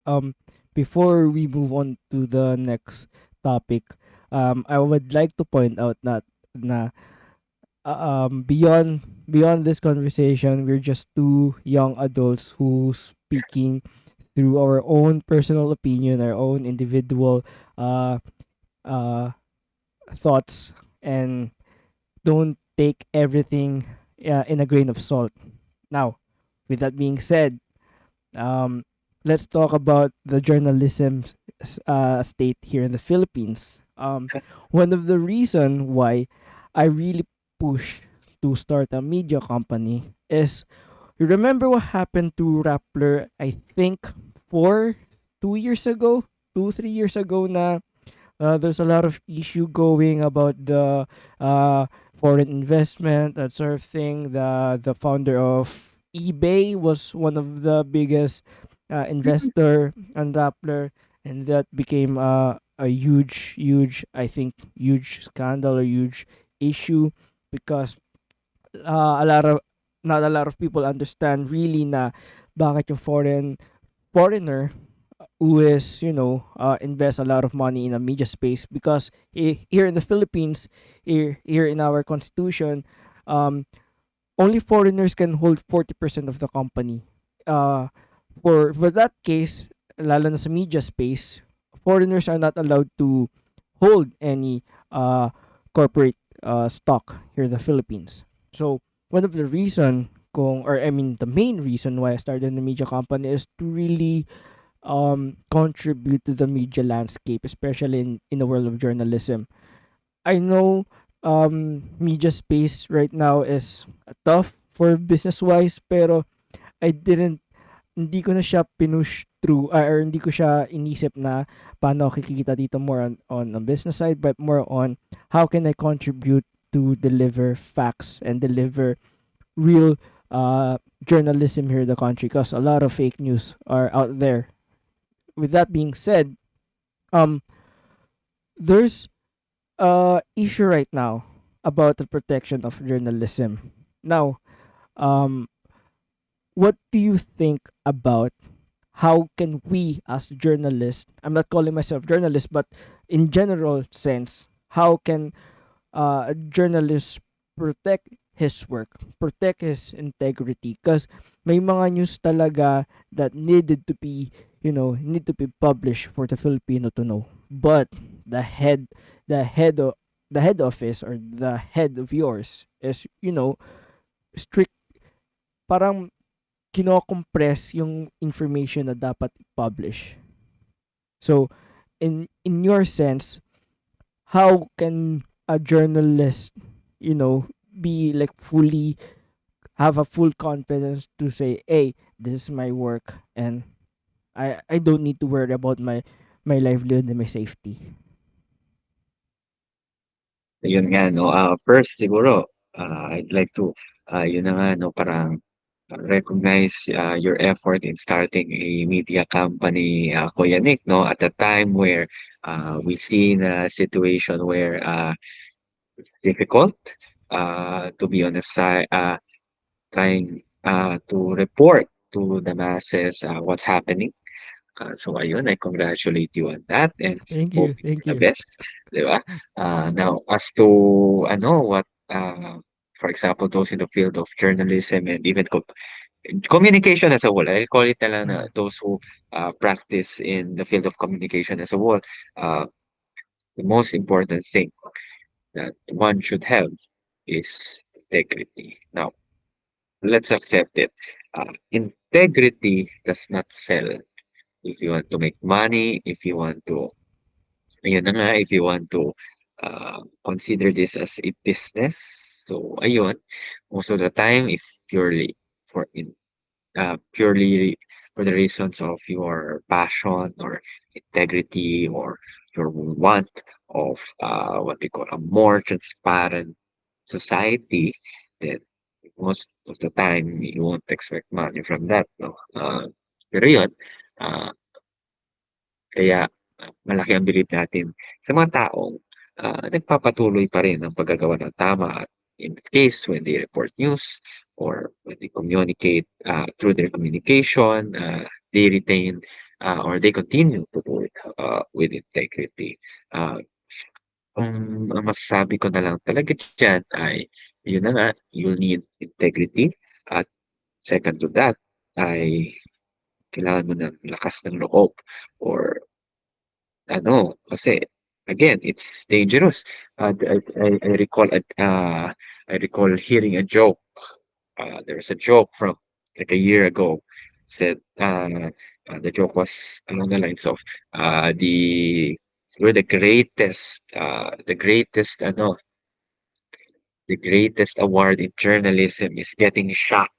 Um, before we move on to the next topic, I would like to point out that na beyond this conversation, we're just two young adults who speaking through our own personal opinion, our own individual uh uh thoughts, and don't take everything in a grain of salt. Now, with that being said, um, let's talk about the journalism state here in the Philippines. One of the reason why I really push to start a media company is, you remember what happened to Rappler? I think for 2 years ago, 2 3 years ago na there's a lot of issue going about the uh, foreign investment, that sort of thing. The founder of eBay was one of the biggest investor on Rappler, and that became a huge, I think, huge scandal or huge issue, because a lot of not a lot of people understand really na bakit yung foreigner who is, invest a lot of money in a media space, because here in the Philippines, here in our constitution, um only foreigners can hold 40% of the company. uh for that case, lalo na sa media space, foreigners are not allowed to hold any corporate stock here in the Philippines. So one of the reason kung or I mean the main reason why I started the media company is to really contribute to the media landscape, especially in the world of journalism. I know media space right now is tough for business wise, pero I didn't hindi ko na siya pinush through, or hindi ko siya inisip na paano ako kikita dito more on the business side, but more on how can I contribute to deliver facts and deliver real journalism here in the country, because a lot of fake news are out there. With that being said, um there's issue right now about the protection of journalism. Now, um what do you think about how can we as journalists, I'm not calling myself journalist, but in general sense, how can a journalist protect his work, protect his integrity? Because may mga news talaga that needed to be, need to be published for the Filipino to know. But the head, the head of the head office, or the head of yours is, strict, parang kino-compress yung information na dapat i-publish. So, in your sense, how can a journalist, be like fully have a full confidence to say, hey, this is my work, and I don't need to worry about my livelihood and my safety. Ayun nga 'no, first siguro, I'd like to, yun na nga 'no, parang recognize, your effort in starting a media company, Kuya Nick 'no, at a time where, we see na situation where, difficult, to be on the side, trying, to report to the masses, what's happening. So ayun, I congratulate you on that and Thank hope you, you thank the you. best, 'di ba? Now as to ano, what, for example, those in the field of journalism and even communication as a whole, I'll call it na lang na Mm. those who, practice in the field of communication as a whole, uh, the most important thing that one should have is integrity. Now, let's accept it. Integrity does not sell. If you want to make money, if you want to ayun na nga, if you want to, consider this as a business, so ayun, most of the time if purely for purely for the reasons of your passion or integrity or your want of, what we call a more transparent society, then most of the time you won't expect money from that, 'no? Pero yun, ah kaya, malaki ang bilib natin sa mga taong, nagpapatuloy pa rin ang paggagawa ng tama at in case when they report news or when they communicate, through their communication, they retain, or they continue to do it with integrity. Uh, ang masasabi ko na lang talaga diyan ay yun na nga, you'll need integrity at second to that ay kailangan mo ng lakas ng loob or ano, kasi again, it's dangerous. I recall I recall hearing a joke. There's a joke from like a year ago. Said the joke was along the lines of the we're the greatest the greatest award in journalism is getting shot,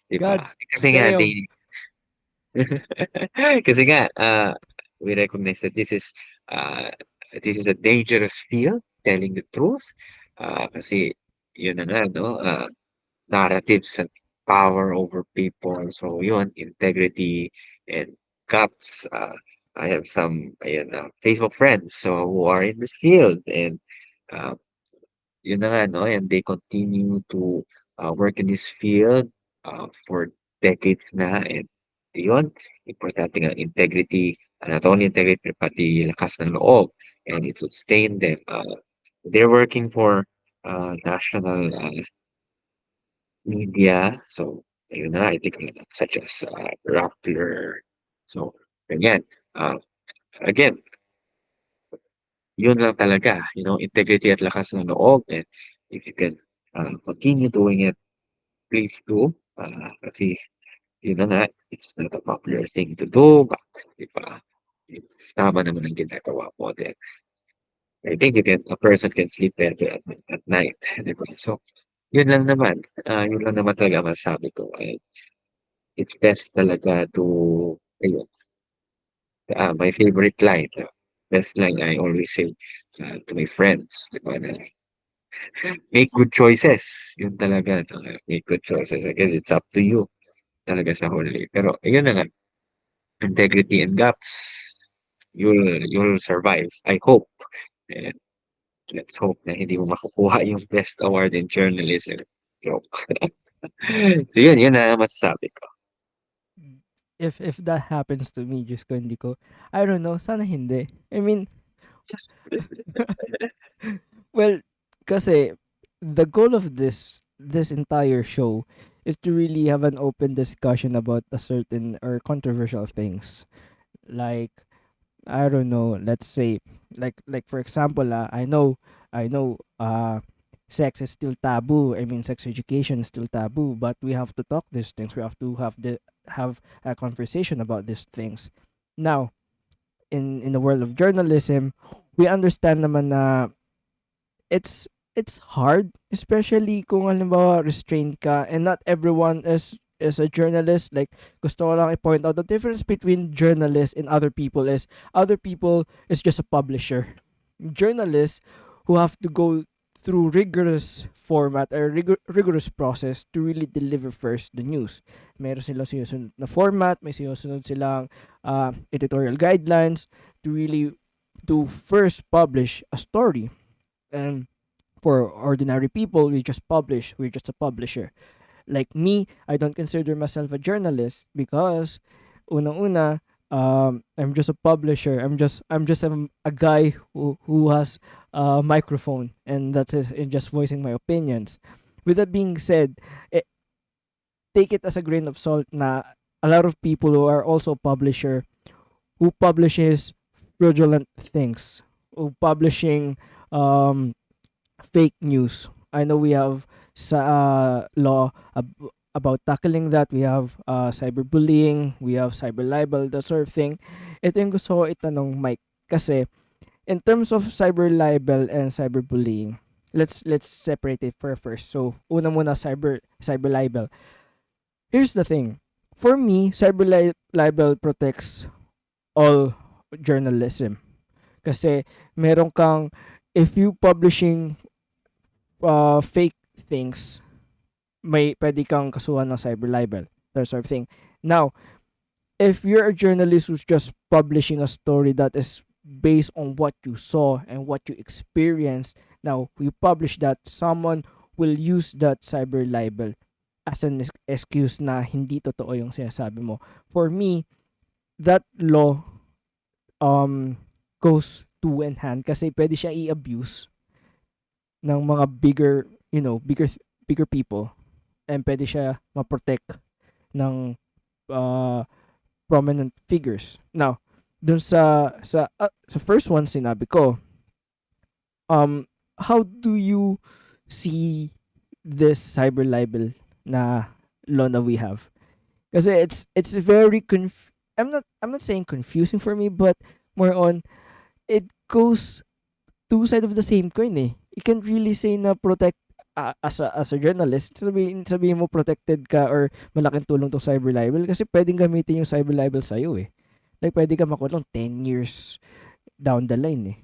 'di God ba? Kasi nga damn. kasi nga, we recognize that uh, this is a dangerous field, telling the truth. Kasi yun na nga 'no, narratives and power over people. So yun, integrity and guts. I have some ayan, Facebook friends so who are in this field and uh, yun na nga 'no, and they continue to work in this field for decades na and yun, importante nga integrity, not only integrity pati lakas ng loob and it sustain them. They're working for national media. So, ayun na, I think such as Rappler. So, ganyan. Uh, again, yun lang talaga, integrity at lakas ng loob. And if you can continue doing it, please do. Kasi yun na nga, it's not a popular thing to do, but di ba, tama naman ang ginagawa mo. Then, I think a person can sleep better at night. Di ba? So, yun lang naman. Yun lang naman talaga masabi ko. It's best talaga to ayun, my favorite line, best line I always say, to my friends, 'di ba, na make good choices, yun talaga 'no, make good choices. Again, it's up to you talaga sa huli. Pero ayun na nga, integrity and guts, you'll survive, I hope. And let's hope na hindi mo makukuha yung best award in journalism. Joke. So yun na masasabi ko. If that happens to me, just ko hindi ko, I don't know, sana hindi. I mean, well, kasi the goal of this entire show is to really have an open discussion about a certain or controversial things. Like, I don't know, let's say, like for example, I know sex is still taboo. I mean, sex education is still taboo, but we have to talk these things. We have to have a conversation about these things. Now, in the world of journalism, we understand naman na it's hard, especially kung halimbawa restrained ka and not everyone is a journalist. Like, gusto ko lang i-point out the difference between journalists and other people is just a publisher. Journalists who have to go through rigorous format or rigorous process to really deliver first the news. Meron silang sinusunod na format, may sinusunod silang editorial guidelines to really to first publish a story. And for ordinary people, we're just a publisher. Like me, I don't consider myself a journalist because unang-una, I'm just a publisher. I'm just a guy who has a microphone, and that's it, and just voicing my opinions. With that being said, take it as a grain of salt na a lot of people who are also publisher who publishes fraudulent things, who publishing um fake news. I know we have sa law about tackling that. We have cyberbullying, we have cyber libel, that sort of thing. Ito yung gusto ko itanong, Mike, kasi in terms of cyber libel and cyberbullying, let's separate it for first. So, una muna cyber libel. Here's the thing. For me, libel protects all journalism. Kasi meron kang, if you publishing fake things, may pwede kang kasuhan ng cyber libel, that sort of thing. Now, if you're a journalist who's just publishing a story that is based on what you saw and what you experienced, now you publish that, someone will use that cyber libel as an excuse na hindi totoo yung sinasabi mo. For me, that law um goes two in hand kasi pwede siya i-abuse ng mga bigger people, and pwede siya ma-protect ng uh, prominent figures. Now, dun sa first one sinabi ko, um how do you see this cyber libel na law na we have? Kasi it's very I'm not saying confusing for me, but more on, it goes two side of the same coin eh. You can't really say na protect, as a journalist, sabihin mo protected ka or malaking tulong to cyber libel kasi pwedeng gamitin yung cyber libel sa eh. Like pwede ka makulong 10 years down the line eh.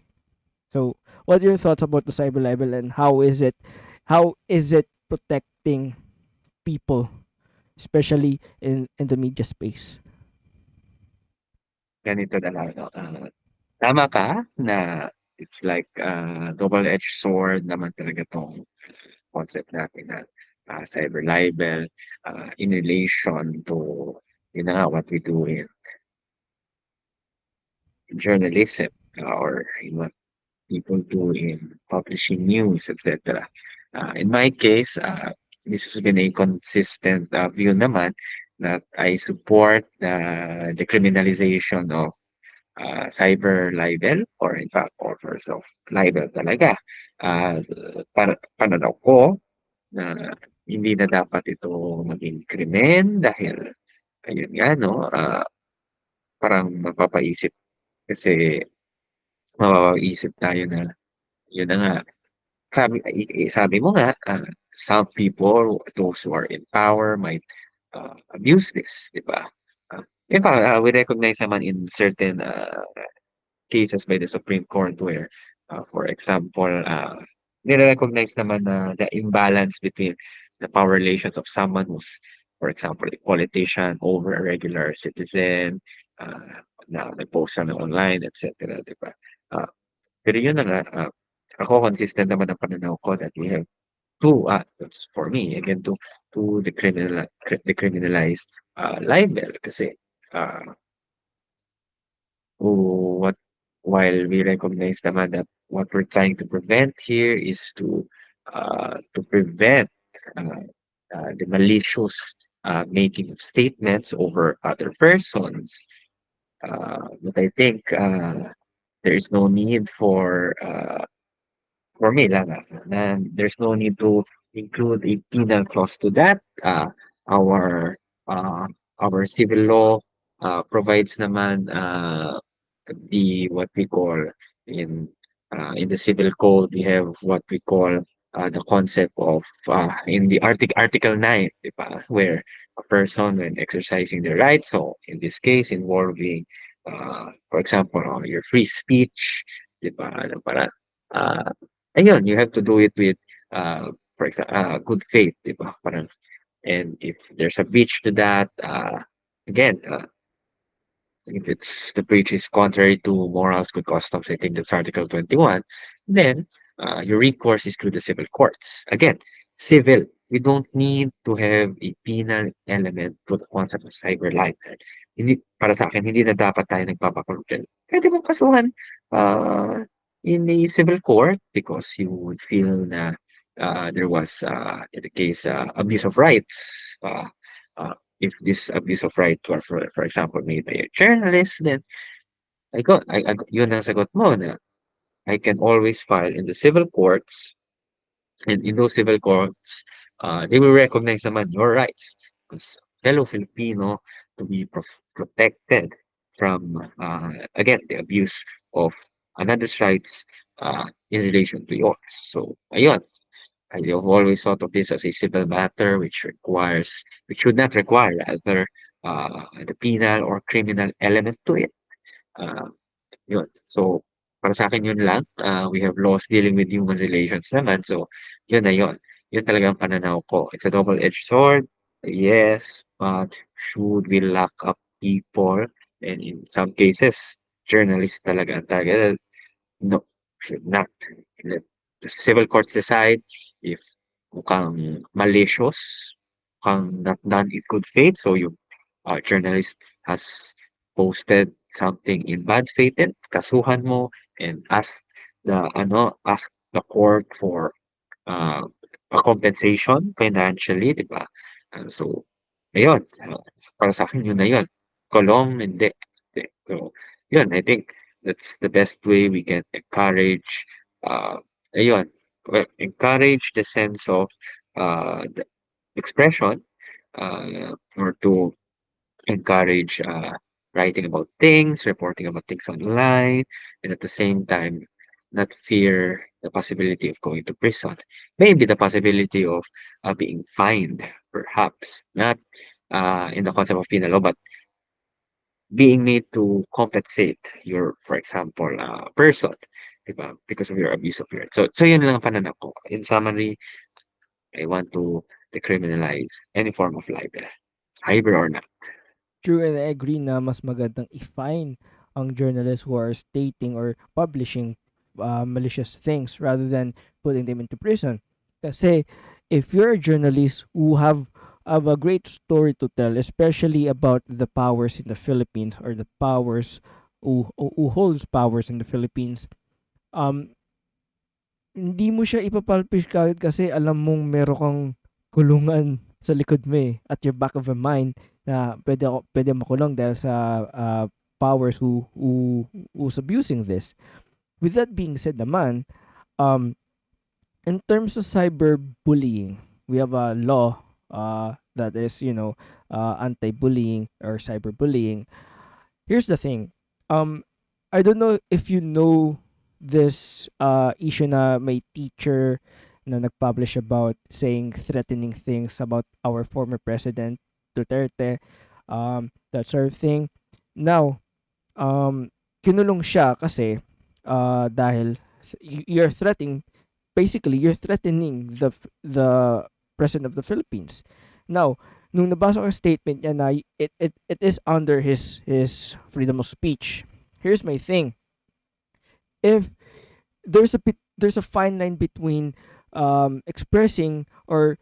So, what are your thoughts about the cyber libel, and how is it protecting people, especially in the media space? Ganito na lang 'no, tama ka na it's like, double-edged sword naman talaga 'tong concept natin na, cyber libel, in relation to yun na nga, what we do in journalism, or in what people do in publishing news, etc. In my case, this has been a consistent view naman that I support the decriminalization of cyber libel, or in fact offers of libel talaga. Para pananaw ko na hindi na dapat ito maging krimen dahil ayun nga 'no, parang mapapaisip kasi mapapaisip tayo na yun na nga. Sabi mo nga, some people, those who are in power might, abuse this, 'di ba? In fact, we recognize naman in certain, cases by the Supreme Court where, for example, nire-recognize naman na the imbalance between the power relations of someone who's, for example, a politician over a regular citizen, na nag-post siya online, et cetera, 'di ba? Ah, pero yun na nga, ako consistent naman ang pananaw ko that we have to, that's for me again, to decriminalize, libel kasi, uh, what while we recognize naman that what we're trying to prevent here is to prevent, uh, the malicious, making of statements over other persons, but I think, there is no need for me lang, there's no need to include a penal clause to that. Our uh, our civil law provides naman, what we call in in the civil code, we have what we call, the concept of, in the Article 9, 'di ba? Where a person when exercising their rights, so in this case involving, for example, your free speech, 'di ba? Na parang, uh, ayun, you have to do it with, for example, good faith, 'di ba? Parang, and if there's a breach to that, again, if it's the breach is contrary to morals, good customs, I think that's Article 21, then, your recourse is to the civil courts. Again, civil. We don't need to have a penal element to the concept of cyber libel. Hindi, para sa akin, hindi na dapat tayo nagpapakulong diyan. Puwede mong kasuhan, uh, in a civil court because you would feel na, there was, in the case, abuse of rights, uh, if this abuse of right were for example made by a journalist, then yun ang sagot mo na I can always file in the civil courts, and in those civil courts, they will recognize naman your rights as fellow Filipino to be protected from, again, the abuse of another's rights, in relation to yours. So ayun, I have always thought of this as a civil matter which should not require rather, the penal or criminal element to it. Uh, Yun. So, para sa'kin yun lang, we have laws dealing with human relations naman, so yun na yun. Yun talaga ang pananaw ko. It's a double-edged sword, yes, but should we lock up people, and in some cases, journalists talaga ang targeted? No, should not. Let the civil courts decide if mukhang malicious, mukhang not done in good faith, so yung, journalist has posted something in bad faith, then kasuhan mo and ask the court for uh, a compensation financially, 'di ba? So ayun, para sa'kin yun na yun, kulong hindi. So yun, I think that's the best way we can encourage, uh, ayun, encourage the sense of, the expression, or to encourage, writing about things, reporting about things online, and at the same time, not fear the possibility of going to prison. Maybe the possibility of being fined, perhaps, not in the concept of penal law, but being made to compensate your, for example, person, diba? Because of your abuse of your right. So yun lang ang pananaw ko. In summary, I want to decriminalize any form of libel, cyber or not. True, and I agree na mas magandang i-fine ang journalists who are stating or publishing malicious things rather than putting them into prison. Kasi if you're a journalist who have a great story to tell, especially about the powers in the Philippines or the powers who holds powers in the Philippines, um, hindi mo siya ipapalpish kaagad kasi alam mong meron kang kulungan sa likod mo eh, at your back of your mind na pwede makulong dahil sa powers who's abusing this. With that being said naman, um, in terms of cyberbullying, we have a law that is, anti-bullying or cyberbullying. Here's the thing. Um, I don't know if you know this issue na may teacher na nag-publish about saying threatening things about our former president Duterte, that sort of thing. Now, kinulong siya kasi dahil you're threatening the president of the Philippines. Now, nung nabasa ko yung statement niya na it is under his freedom of speech. Here's my thing. If there's a fine line between expressing your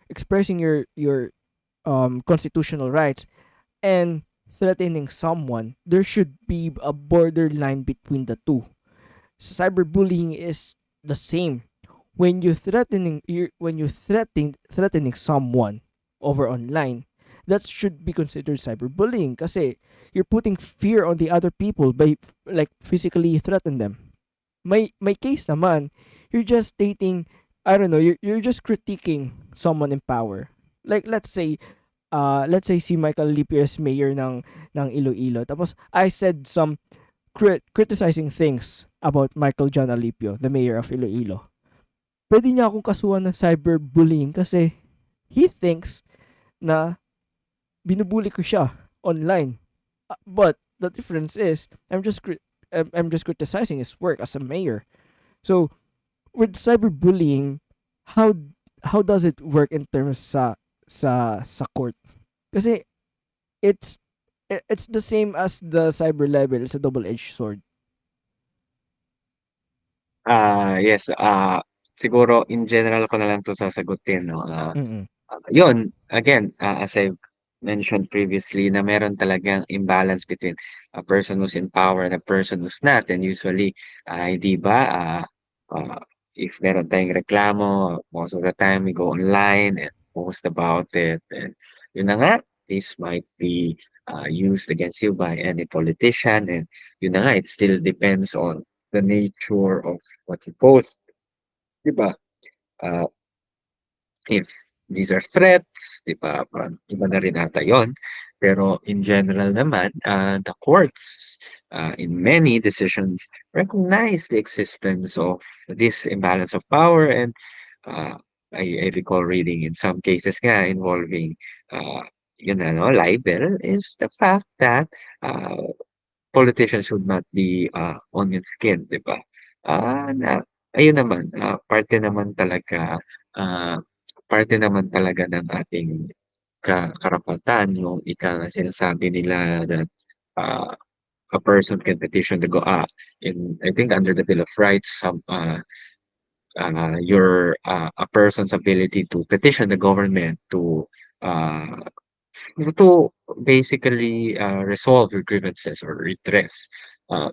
constitutional rights and threatening someone, there should be a borderline between the two. Cyberbullying is the same. When you threatening someone over online, that should be considered cyberbullying kasi you're putting fear on the other people by like physically threaten them. My case naman, you're just stating, I don't know, you're just critiquing someone in power. Like let's say si Michael Lipio is mayor ng Iloilo. Tapos I said some criticizing things about Michael John Alipio, the mayor of Iloilo. Pwede niya akong kasuhan ng cyberbullying kasi he thinks na binubully ko siya online. But the difference is I'm just criticizing his work as a mayor. So with cyberbullying, how how does it work in terms sa court? Kasi it's it's the same as the cyber libel. It's a double-edged sword. Yes, siguro in general ko na lang 'to sasagutin 'no, Mm. yun again, as I've mentioned previously na meron talagang imbalance between a person who's in power and a person who's not, and usually, hindi ba, if meron tayong reklamo, most of the time we go online and post about it, and yun na nga, this might be, used against you by any politician, and yun na nga, it still depends on the nature of what you post, 'di ba? Ah, if these are threats, 'di ba, parang iba na rin ata yun. Pero in general naman, the courts, in many decisions recognize the existence of this imbalance of power, and uh, I recall reading in some cases nga involving, uh, yun ano, libel is the fact that, uh, politicians should not be, onion skin, 'di ba? Na ayun naman, ah, parte naman talaga ng ating karapatan yung ika nga sinasabi nila that, uh, a person can petition the in I think under the Bill of Rights, a person's ability to petition the government to, uh, to basically resolve your grievances or redress. Uh,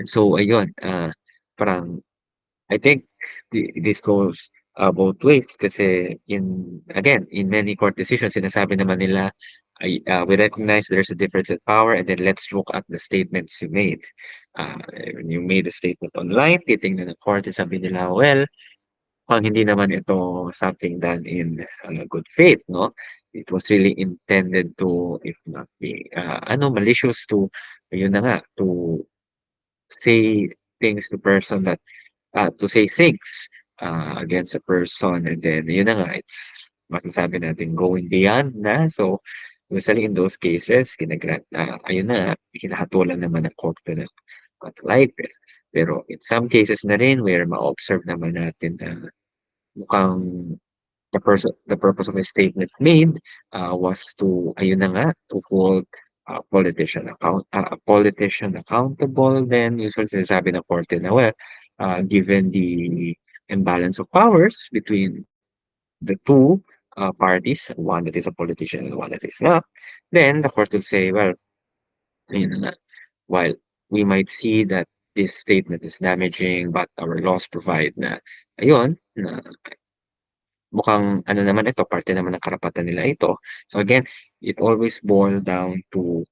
so ayun, parang I think this goes both ways kasi in many court decisions sinasabi naman nila we recognize there's a difference in power and then let's look at the statements you made. Uh, when you made a statement online, titingnan ng court, sabi nila, well, hindi naman ito something done in good faith, no? It was really intended to, if not be, malicious to, yun na nga, to say things to person that to say things against a person and then yun na nga, it's masasabi natin going beyond na. So, usually in those cases, ayun na nga, hinahatulan naman ng korte ng libel. Pero in some cases na rin where ma-observe naman natin na mukhang the purpose of the statement made was to ayun na nga, to hold a politician accountable. Then usually sinasabi ng korte na, well, given the imbalance of powers between the two parties, one that is a politician and one that is not, then the court will say, well, ayun na nga, while we might see that this statement is damaging, but our laws provide na ayun, na mukhang ano naman ito, parte naman ng karapatan nila ito. So again, it always boils down to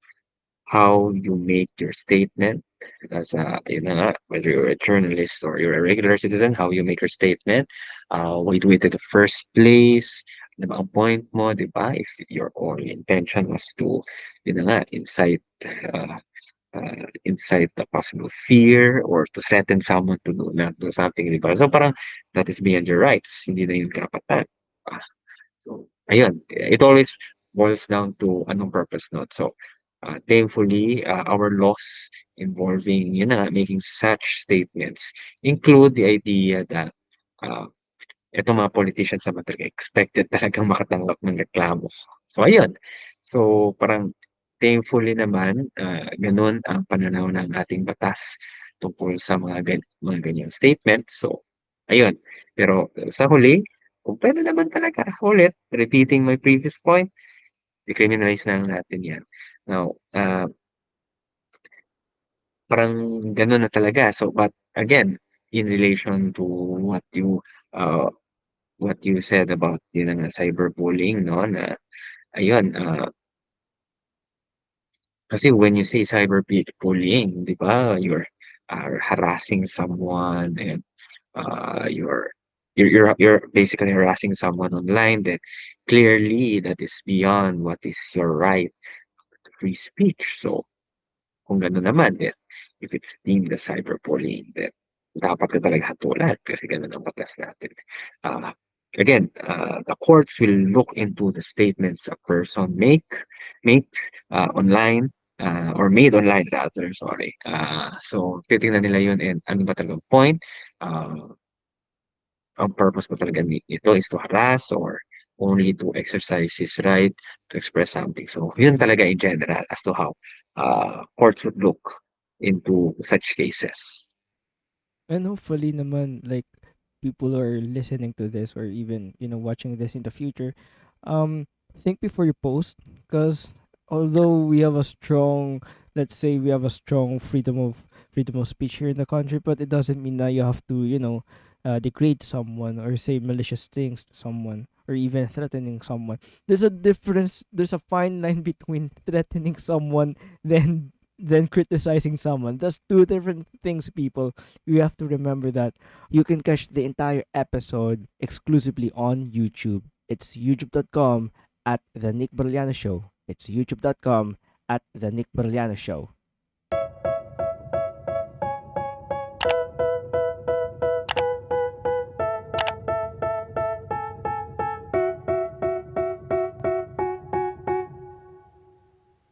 how you make your statement as yun na nga, whether you're a journalist or you're a regular citizen, how you make your statement, why do it in the first place, ano ba ang point mo, di ba? If your only intention was to, yun na nga, uh, incite a possible fear or to threaten someone to do not do something, di ba? So parang that is beyond your rights, hindi na yung karapatan. Ah, so ayun, it always boils down to anong purpose nun. So thankfully, our laws involving yun na nga, making such statements include the idea that uh, itong mga politicians naman talaga expected talagang makatanggap ng reklamo. So ayun. So parang thankfully naman, gano'n ang pananaw ng ating batas tungkol sa mga ganyang statement. So ayun. Pero sa huli, kung puwede naman talaga ulit, repeating my previous point, decriminalize na lang natin 'yan. Now, parang gano'n na talaga. So but again, in relation to what you, uh what you said about yun na nga cyberbullying 'no, na ayun, kasi when you say bullying 'di ba, you're, harassing someone and, you're basically harassing someone online, then clearly that is beyond what is your right to free speech. So kung gano'n naman, then if it's deemed as cyberbullying, then dapat ka talaga hatulan kasi gano'n ang batas natin. Ah, Again, the courts will look into the statements a person makes, online, or made online rather, sorry. So titingnan nila 'yun and ano ba talagang point, ah ang purpose mo talaga nito is to harass or only to exercise his right to express something. So, yun talaga in general as to how courts would look into such cases. And hopefully naman, like, people are listening to this or even, watching this in the future, um think before you post, because although we have a strong, let's say we have a strong freedom of speech here in the country, but it doesn't mean that you have to, degrade someone or say malicious things to someone or even threatening someone. There's a fine line between threatening someone than criticizing someone. That's two different things, people. You have to remember that. You can catch the entire episode exclusively on YouTube. It's youtube.com at the Nick Barellano Show. It's youtube.com at the Nick Barellano Show.